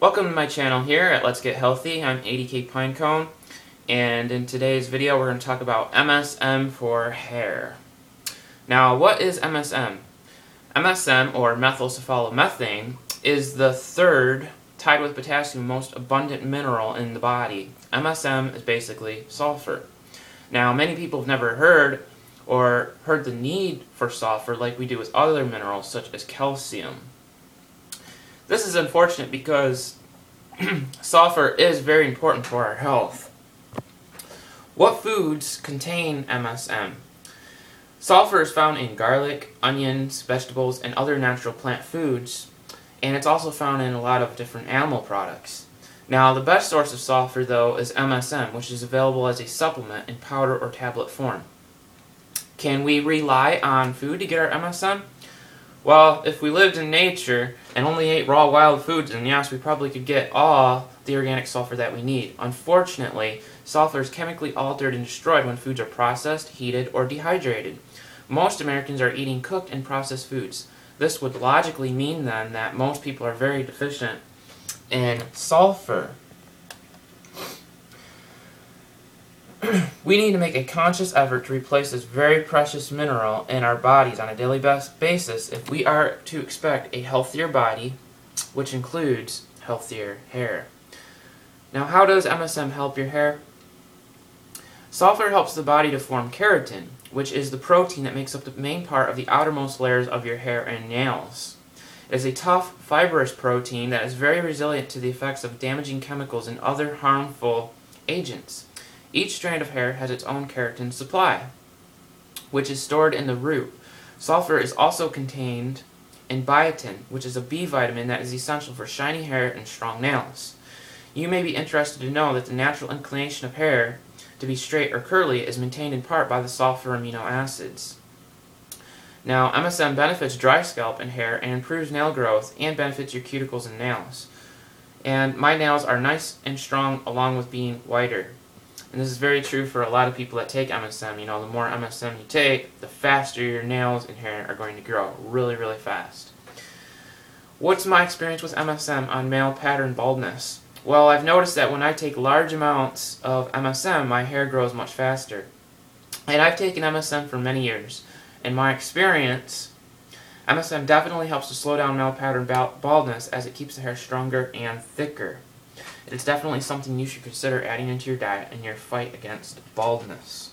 Welcome to my channel here at Let's Get Healthy. I'm 80K Pinecone, and in today's video we're going to talk about MSM for hair. Now, what is MSM? MSM, or methylcephalamethane, is the third, tied with potassium, most abundant mineral in the body. MSM is basically sulfur. Now, many people have never heard the need for sulfur like we do with other minerals such as calcium. This is unfortunate because sulfur is very important for our health. What foods contain MSM? Sulfur is found in garlic, onions, vegetables, and other natural plant foods, and it's also found in a lot of different animal products. Now, the best source of sulfur, though, is MSM, which is available as a supplement in powder or tablet form. Can we rely on food to get our MSM? Well, if we lived in nature and only ate raw wild foods, then yes, we probably could get all the organic sulfur that we need. Unfortunately, sulfur is chemically altered and destroyed when foods are processed, heated, or dehydrated. Most Americans are eating cooked and processed foods. This would logically mean then that most people are very deficient in sulfur. We need to make a conscious effort to replace this very precious mineral in our bodies on a daily basis if we are to expect a healthier body, which includes healthier hair. Now, how does MSM help your hair? Sulfur helps the body to form keratin, which is the protein that makes up the main part of the outermost layers of your hair and nails. It is a tough, fibrous protein that is very resilient to the effects of damaging chemicals and other harmful agents. Each strand of hair has its own keratin supply, which is stored in the root. Sulfur is also contained in biotin, which is a B vitamin that is essential for shiny hair and strong nails. You may be interested to know that the natural inclination of hair to be straight or curly is maintained in part by the sulfur amino acids. Now, MSM benefits dry scalp and hair and improves nail growth and benefits your cuticles and nails. And my nails are nice and strong along with being whiter. And this is very true for a lot of people that take MSM. You know, the more MSM you take, the faster your nails and hair are going to grow really, really fast. What's my experience with MSM on male pattern baldness? Well, I've noticed that when I take large amounts of MSM, my hair grows much faster. And I've taken MSM for many years. In my experience, MSM definitely helps to slow down male pattern baldness as it keeps the hair stronger and thicker. It's definitely something you should consider adding into your diet in your fight against baldness.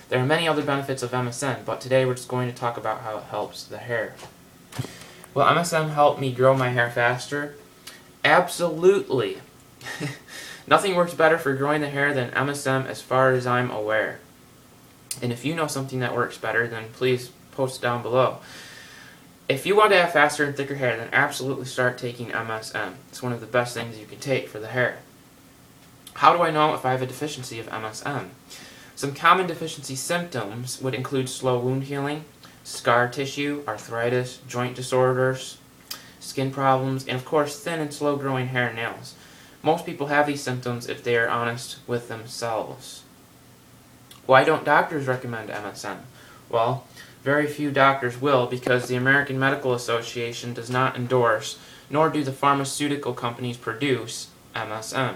There are many other benefits of MSM, but today we're just going to talk about how it helps the hair. Will MSM help me grow my hair faster? Absolutely. Nothing works better for growing the hair than MSM as far as I'm aware. And if you know something that works better, then please post it down below. If you want to have faster and thicker hair, then absolutely start taking MSM. It's one of the best things you can take for the hair. How do I know if I have a deficiency of MSM? Some common deficiency symptoms would include slow wound healing, scar tissue, arthritis, joint disorders, skin problems, and of course thin and slow growing hair and nails. Most people have these symptoms if they are honest with themselves. Why don't doctors recommend MSM? Well, very few doctors will, because the American Medical Association does not endorse, nor do the pharmaceutical companies produce MSM.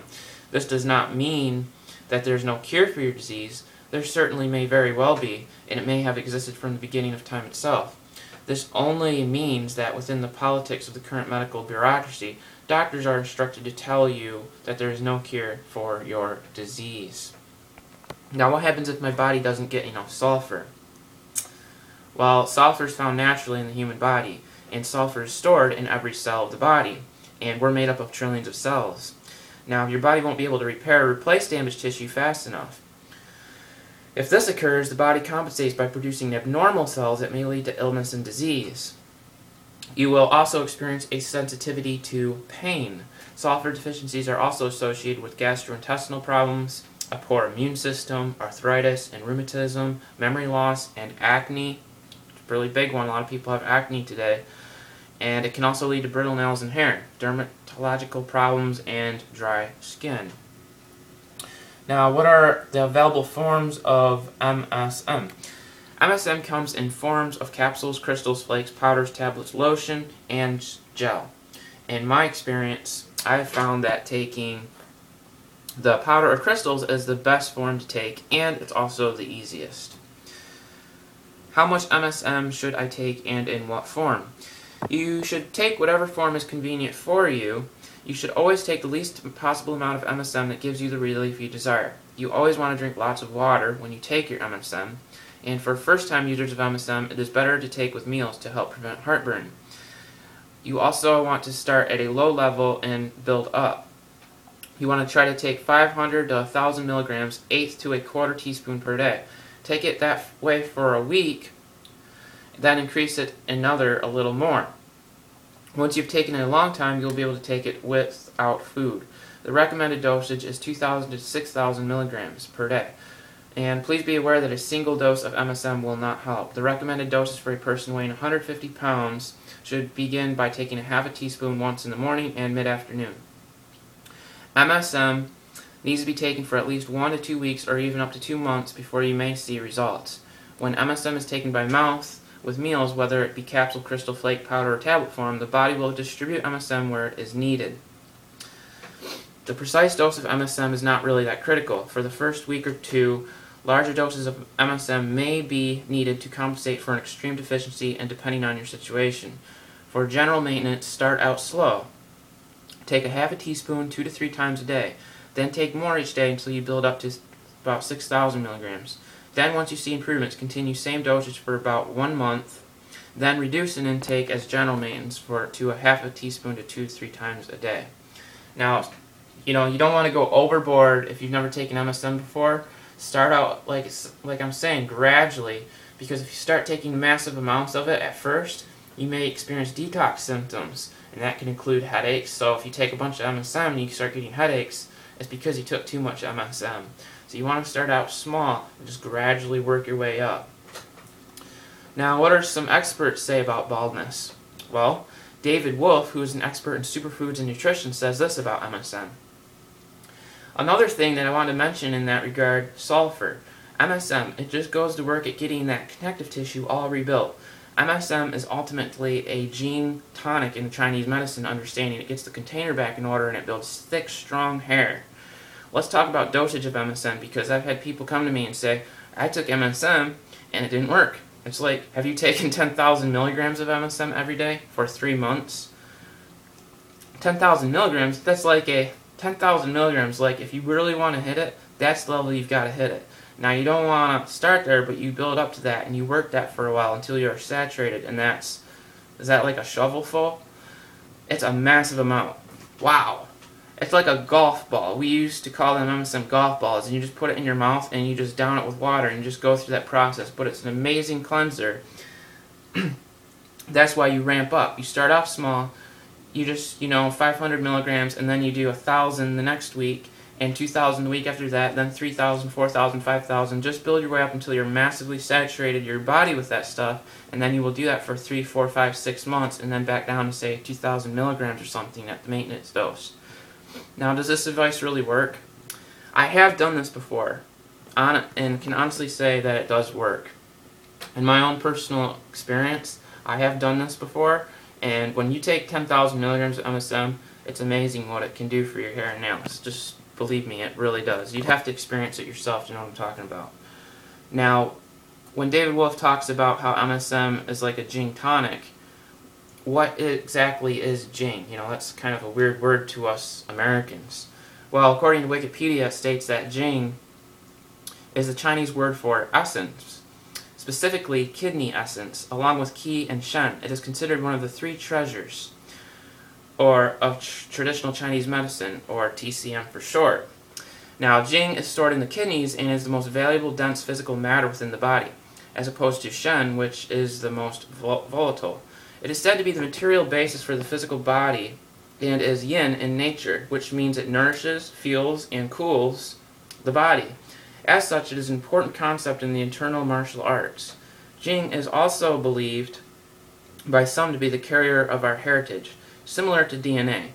This does not mean that there's no cure for your disease. There certainly may very well be, and it may have existed from the beginning of time itself. This only means that within the politics of the current medical bureaucracy, doctors are instructed to tell you that there is no cure for your disease. Now, what happens if my body doesn't get enough sulfur? Well, sulfur is found naturally in the human body, and sulfur is stored in every cell of the body, and we're made up of trillions of cells. Now, your body won't be able to repair or replace damaged tissue fast enough. If this occurs, the body compensates by producing abnormal cells that may lead to illness and disease. You will also experience a sensitivity to pain. Sulfur deficiencies are also associated with gastrointestinal problems, a poor immune system, arthritis and rheumatism, memory loss, and acne. Really big one. A lot of people have acne today. And it can also lead to brittle nails and hair, dermatological problems, and dry skin. Now, what are the available forms of MSM? MSM comes in forms of capsules, crystals, flakes, powders, tablets, lotion, and gel. in my experience, I've found that taking the powder or crystals is the best form to take, and it's also the easiest. How much MSM should I take and in what form? You should take whatever form is convenient for you. You should always take the least possible amount of MSM that gives you the relief you desire. You always want to drink lots of water when you take your MSM, and for first-time users of MSM, it is better to take with meals to help prevent heartburn. You also want to start at a low level and build up. You want to try to take 500 to 1,000 milligrams, 1/8 to 1/4 teaspoon per day. Take it that way for a week, then increase it a little more. Once you've taken it a long time, you'll be able to take it without food. The recommended dosage is 2,000 to 6,000 milligrams per day. And please be aware that a single dose of MSM will not help. The recommended dosage for a person weighing 150 pounds should begin by taking a half a teaspoon once in the morning and mid-afternoon. MSM needs to be taken for at least 1 to 2 weeks or even up to 2 months before you may see results. When MSM is taken by mouth with meals, whether it be capsule, crystal, flake, powder, or tablet form, the body will distribute MSM where it is needed. The precise dose of MSM is not really that critical. For the first week or two, larger doses of MSM may be needed to compensate for an extreme deficiency and depending on your situation. For general maintenance, start out slow. Take a half a teaspoon 2 to 3 times a day. Then take more each day until you build up to about 6,000 milligrams. Then once you see improvements, continue same dosage for about 1 month. Then reduce an intake as general maintenance to a half a teaspoon to 2 to 3 times a day. Now, you don't want to go overboard if you've never taken MSM before. Start out, like I'm saying, gradually, because if you start taking massive amounts of it at first, you may experience detox symptoms, and that can include headaches. So if you take a bunch of MSM and you start getting headaches, it's because you took too much MSM. So you want to start out small and just gradually work your way up. Now, what are some experts say about baldness? Well, David Wolfe, who is an expert in superfoods and nutrition, says this about MSM. Another thing that I want to mention in that regard, sulfur. MSM, it just goes to work at getting that connective tissue all rebuilt. MSM is ultimately a Jing tonic in the Chinese medicine understanding. It gets the container back in order and it builds thick, strong hair. Let's talk about dosage of MSM, because I've had people come to me and say, I took MSM and it didn't work. It's like, have you taken 10,000 milligrams of MSM every day for 3 months? 10,000 milligrams, that's like 10,000 milligrams, like if you really want to hit it, that's the level you've got to hit it. Now you don't want to start there, but you build up to that and you work that for a while until you're saturated, and is that like a shovelful? It's a massive amount. Wow. It's like a golf ball. We used to call them MSM golf balls, and you just put it in your mouth and you just down it with water and you just go through that process. But it's an amazing cleanser. That's why you ramp up. You start off small, you just, 500 milligrams, and then you do 1,000 the next week, and 2,000 the week after that, then 3,000, 4,000, 5,000. Just build your way up until you're massively saturated your body with that stuff, and then you will do that for 3, 4, 5, 6 months, and then back down to, say, 2,000 milligrams or something at the maintenance dose. Now, does this advice really work? I have done this before, and can honestly say that it does work. In my own personal experience, I have done this before, and when you take 10,000 milligrams of MSM, it's amazing what it can do for your hair and nails. Just believe me, it really does. You'd have to experience it yourself to know what I'm talking about. Now, when David Wolfe talks about how MSM is like a Jing tonic, what exactly is Jing? That's kind of a weird word to us Americans. Well, according to Wikipedia, it states that Jing is the Chinese word for essence, specifically kidney essence, along with qi and shen. It is considered one of the 3 treasures of traditional Chinese medicine, or TCM for short. Now, Jing is stored in the kidneys and is the most valuable dense physical matter within the body, as opposed to shen, which is the most volatile. It is said to be the material basis for the physical body and is yin in nature, which means it nourishes, fuels, and cools the body. As such, it is an important concept in the internal martial arts. Jing is also believed by some to be the carrier of our heritage, similar to DNA.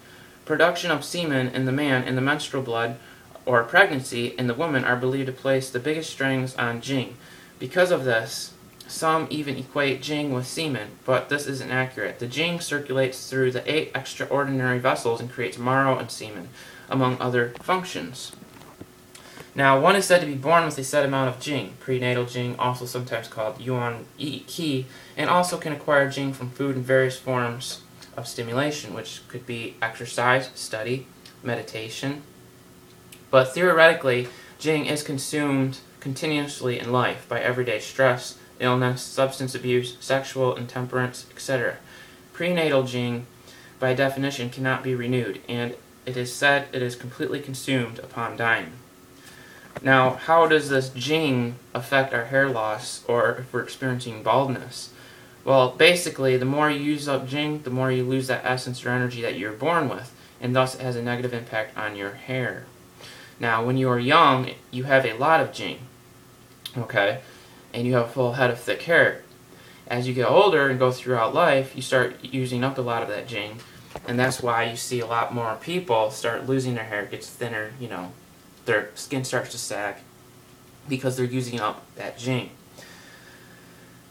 Production of semen in the man and the menstrual blood, or pregnancy in the woman, are believed to place the biggest strings on Jing. Because of this, Some even equate Jing with semen, but this isn't accurate. The Jing circulates through the 8 extraordinary vessels and creates marrow and semen, among other functions. Now, one is said to be born with a set amount of Jing, prenatal Jing, also sometimes called yuan qi, and also can acquire Jing from food and various forms of stimulation, which could be exercise, study, meditation. But theoretically, Jing is consumed continuously in life by everyday stress, illness, substance abuse, sexual intemperance, etc. Prenatal Jing, by definition, cannot be renewed, and it is said it is completely consumed upon dying. Now, how does this Jing affect our hair loss, or if we're experiencing baldness? Well, basically, the more you use up Jing, the more you lose that essence or energy that you're born with, and thus it has a negative impact on your hair. Now, when you are young, you have a lot of Jing, okay, and you have a full head of thick hair. As you get older and go throughout life, you start using up a lot of that Jing, and that's why you see a lot more people start losing their hair. It gets thinner, their skin starts to sag because they're using up that Jing.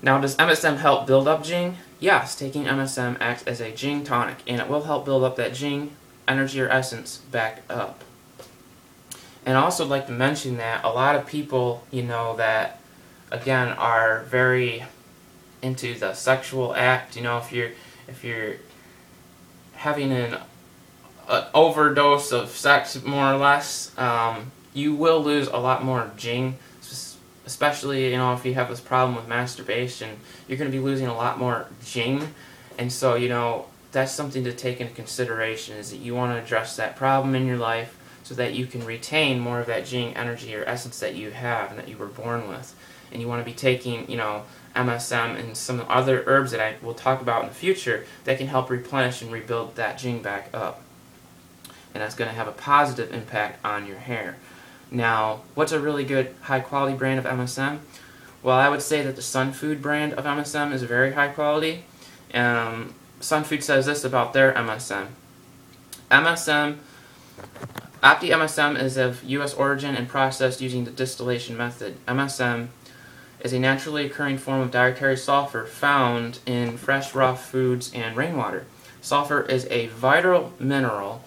Now, does MSM help build up Jing? Yes, taking MSM acts as a Jing tonic, and it will help build up that Jing energy or essence back up. And I also would like to mention that a lot of people, that again are very into the sexual act. If you're having an overdose of sex, more or less, you will lose a lot more Jing, especially if you have this problem with masturbation. You're going to be losing a lot more Jing, and so that's something to take into consideration, is that you want to address that problem in your life so that you can retain more of that Jing energy or essence that you have and that you were born with. And you want to be taking MSM and some other herbs that I will talk about in the future that can help replenish and rebuild that Jing back up. And that's going to have a positive impact on your hair. Now, what's a really good high quality brand of MSM? Well, I would say that the Sunfood brand of MSM is very high quality. Sunfood says this about their MSM. OptiMSM is of U.S. origin and processed using the distillation method. MSM is a naturally occurring form of dietary sulfur found in fresh raw foods and rainwater. Sulfur is a vital mineral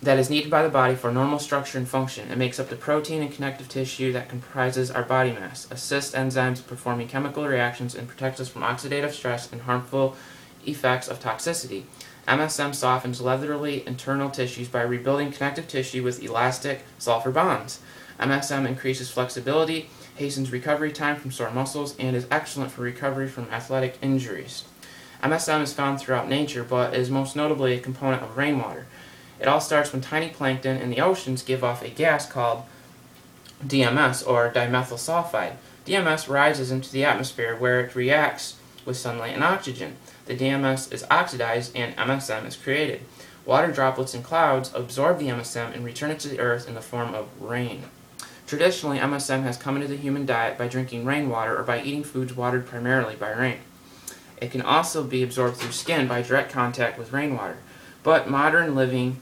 that is needed by the body for normal structure and function. It makes up the protein and connective tissue that comprises our body mass, assists enzymes in performing chemical reactions, and protects us from oxidative stress and harmful effects of toxicity. MSM softens leathery internal tissues by rebuilding connective tissue with elastic sulfur bonds. MSM increases flexibility, hastens recovery time from sore muscles, and is excellent for recovery from athletic injuries. MSM is found throughout nature, but is most notably a component of rainwater. It all starts when tiny plankton in the oceans give off a gas called DMS, or dimethyl sulfide. DMS rises into the atmosphere where it reacts with sunlight and oxygen. The DMS is oxidized and MSM is created. Water droplets in clouds absorb the MSM and return it to the earth in the form of rain. Traditionally, MSM has come into the human diet by drinking rainwater or by eating foods watered primarily by rain. It can also be absorbed through skin by direct contact with rainwater. But modern living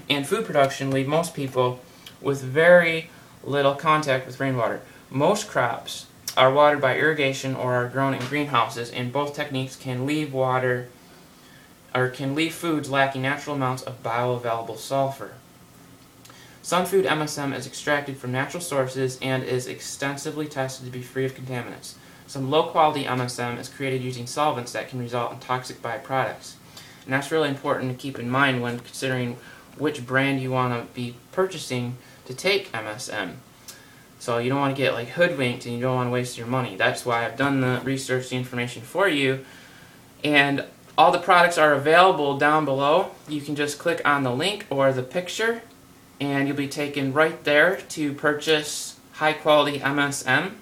and food production leave most people with very little contact with rainwater. Most crops are watered by irrigation or are grown in greenhouses, and both techniques can leave foods lacking natural amounts of bioavailable sulfur. Sunfood MSM is extracted from natural sources and is extensively tested to be free of contaminants. Some low-quality MSM is created using solvents that can result in toxic byproducts. And that's really important to keep in mind when considering which brand you want to be purchasing to take MSM. So you don't want to get hoodwinked, and you don't want to waste your money. That's why I've done the research, the information for you. And all the products are available down below. You can just click on the link or the picture, and you'll be taken right there to purchase high quality MSM.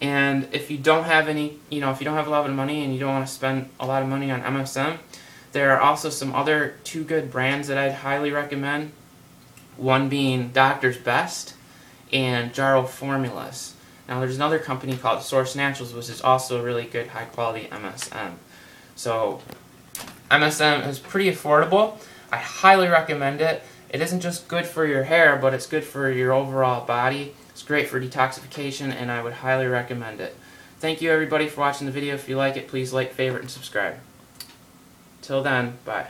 And if you don't have if you don't have a lot of money and you don't want to spend a lot of money on MSM, there are also some other 2 good brands that I'd highly recommend. One being Doctor's Best and Jarrow formulas. Now there's another company called Source Naturals, which is also really good high quality MSM. So MSM is pretty affordable. I highly recommend it. It isn't just good for your hair, but it's good for your overall body. It's great for detoxification, and I would highly recommend it. Thank you everybody for watching the video. If you like it, please like, favorite, and subscribe. Till then, bye.